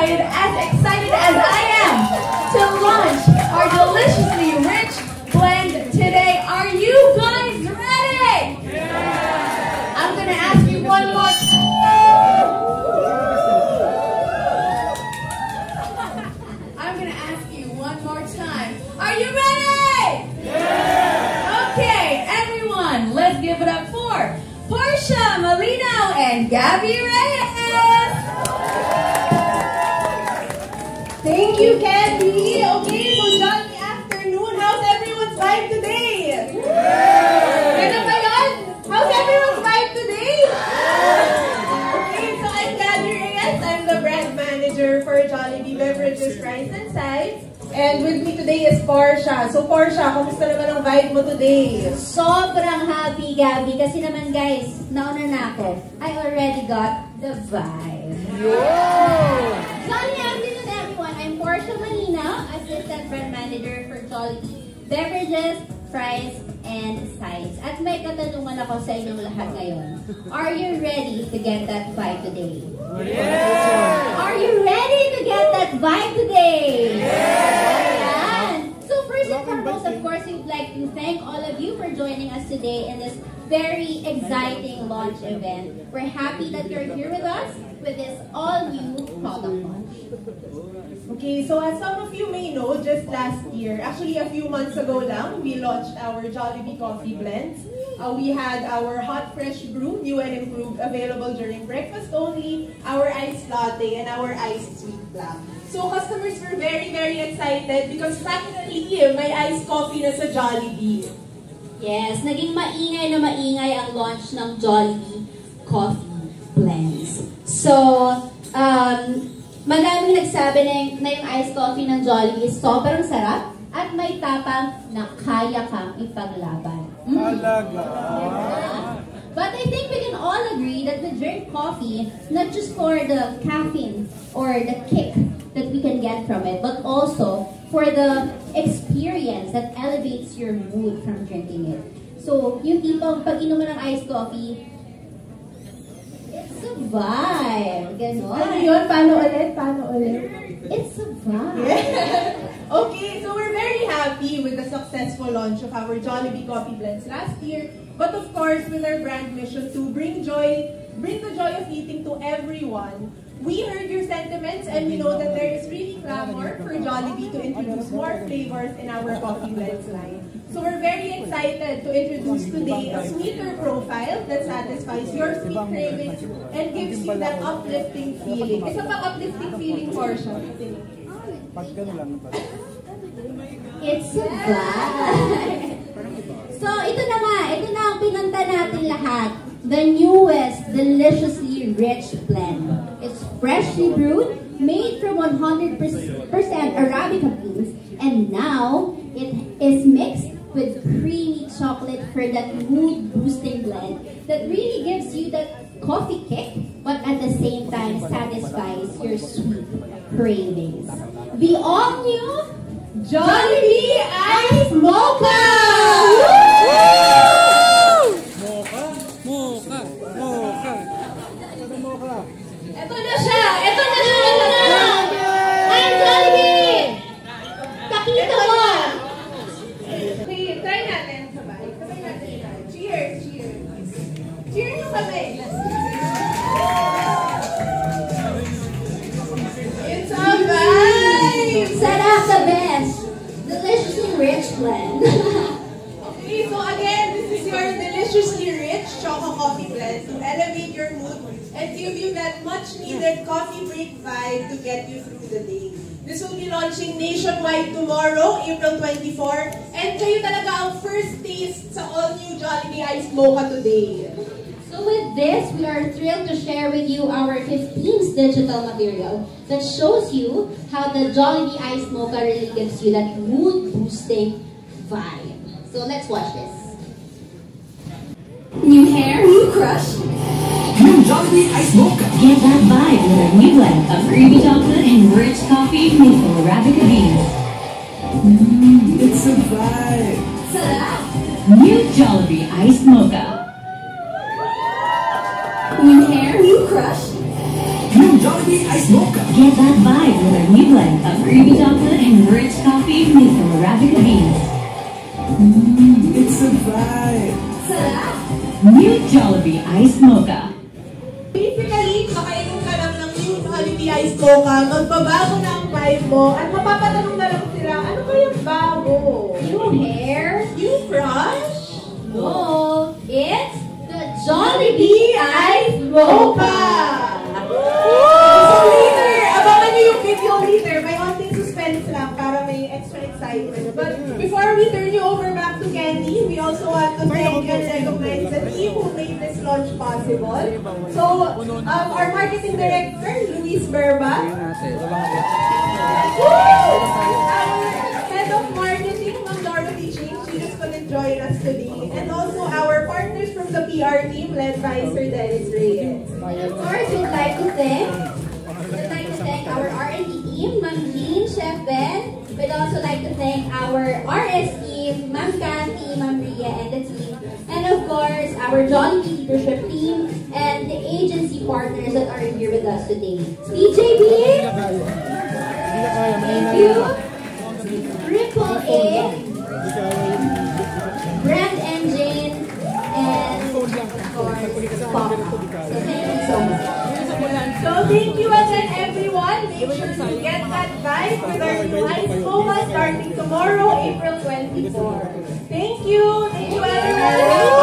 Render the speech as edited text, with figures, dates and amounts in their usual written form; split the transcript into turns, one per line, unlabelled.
excited as I am to launch our deliciously rich blend today. Are you guys ready? Yeah. I'm gonna ask you one more time. Are you ready? Yeah. Okay, everyone, let's give it up for Portia Molino and Gabby Reyes.
Thank you, Candy. Okay, so jolly afternoon. How's everyone's vibe today? Ganda ba yun? How's everyone's vibe today? Okay, so I'm Gabby Reyes. I'm the brand manager for Jollibee Beverages, Fries and Sides. And with me today is Portia. So Portia, kamusta naman ang vibe mo today?
Sobrang happy, Gabby. Kasi naman guys, nauna na ako. I already got the vibe. Jolly afternoon, everyone. I'm Portia Molina, Assistant Brand Manager for Jollibee Beverages, Fries, and Sides. At may katanungan ako sa inyong lahat ngayon. Are you ready to get that vibe today? Yeah! Are you ready to get that vibe today? Yeah! So first and foremost, of course, we'd like to thank all of you for joining us today in this very exciting launch event. We're happy that you're here with us with this all-new product launch.
Okay, so as some of you may know, just last year, actually a few months ago lang, we launched our Jollibee Coffee Blends. We had our Hot Fresh Brew, new and improved, available during breakfast only, our iced latte, and our iced sweet black. So customers were very, very excited because finally, may iced coffee na sa Jollibee.
Yes, naging maingay na maingay ang launch ng Jollibee Coffee Blends. So, maraming nagsabi na yung iced coffee ng Jollibee is sobrang sarap at may tapang na kaya kang ipaglaban. But I think we can all agree that we drink coffee not just for the caffeine or the kick that we can get from it, but also for the experience that elevates your mood from drinking it. So, yung tipong pag inuman ng iced coffee, it's a vibe. Ganon.
Ano yun? Paano ulit?
It's a vibe.
Yeah. Okay, so we're very happy with the successful launch of our Jollibee Coffee Blends last year. But of course, with our brand mission to bring the joy of eating to everyone. We heard your sentiments and we know that there is really clamor for Jollibee to introduce more flavors in our Coffee Blends line. So we're very excited to introduce today a sweeter profile that satisfies your sweet cravings and gives you that uplifting feeling. Isa pang uplifting feeling, Portia.
It's a vibe. So, ito na ang pinanta natin lahat. The newest, deliciously rich blend. It's freshly brewed, made from 100% Arabica beans, and now it is mixed with creamy chocolate for that mood-boosting blend that really gives you that coffee kick, but at the same time satisfies your sweet cravings. The all-new Jollibee Iced Mocha!
Ito na siya!
Ay, Jollibee! Pakita mo!
Okay, try natin. Sabay natin. Cheers! Cheers yung kamay! It's a vibe!
Sarap, the best! Deliciously rich blend.
Okay, so again, this is your deliciously rich Choco Coffee Blend to elevate your mood and give you that much-needed coffee break vibe to get you through the day. This will be launching nationwide tomorrow, April 24, and kayo talaga ang first taste sa all-new Jollibee Iced Mocha today.
So with this, we are thrilled to share with you our 15th digital material that shows you how the Jollibee Iced Mocha really gives you that mood-boosting vibe. So let's watch this. New hair, new crush.
New Jollibee Iced Mocha.
Get that vibe with a new blend of creamy chocolate and rich coffee made from Arabica beans.
It's a vibe.
Sarap!
New Jollibee Iced Mocha.
New hair, new crush.
New Jollibee Ice Mocha.
Get that vibe with our new blend of creamy chocolate and rich coffee made from Arabica beans.
It's a vibe.
Sarap!
New Jollibee Ice Mocha.
Basically, makainom ka lang ng new Jollibee Ice Mocha, magbabago na ang vibe mo, at mapapatanong na lang sila, ano ba yung bago?
New hair?
New crush?
No! It's the
Jollibee
Jollibee
Ice Mocha! So later, abangan niyo yung video later. May onting suspense lang para may extra excitement. But before we turn you over back to Candy, we also want to thank and recognize the team who made this launch possible. So, our marketing director, Luis Berba. Our head of marketing, Ma'am Dorothy Ching. She just couldn't join us today. And also our partners from the PR team led by Sir Dennis Reyes.
And of course, we'd like to thank our R&D team, Ma'am Jean, Chef Ben. We'd also like to thank our RS team, Ma'am Cathy, Ma'am Ria, and the team. And of course, our Jollibee leadership team and the agency partners that are here with us today. DJB, thank you. Triple A, Brand Engine, and of course, Papa. So thank you so much.
So thank you again everyone. Make sure to get that vibe with our new Ice Mocha starting tomorrow, April 24. Thank you. Thank you everyone.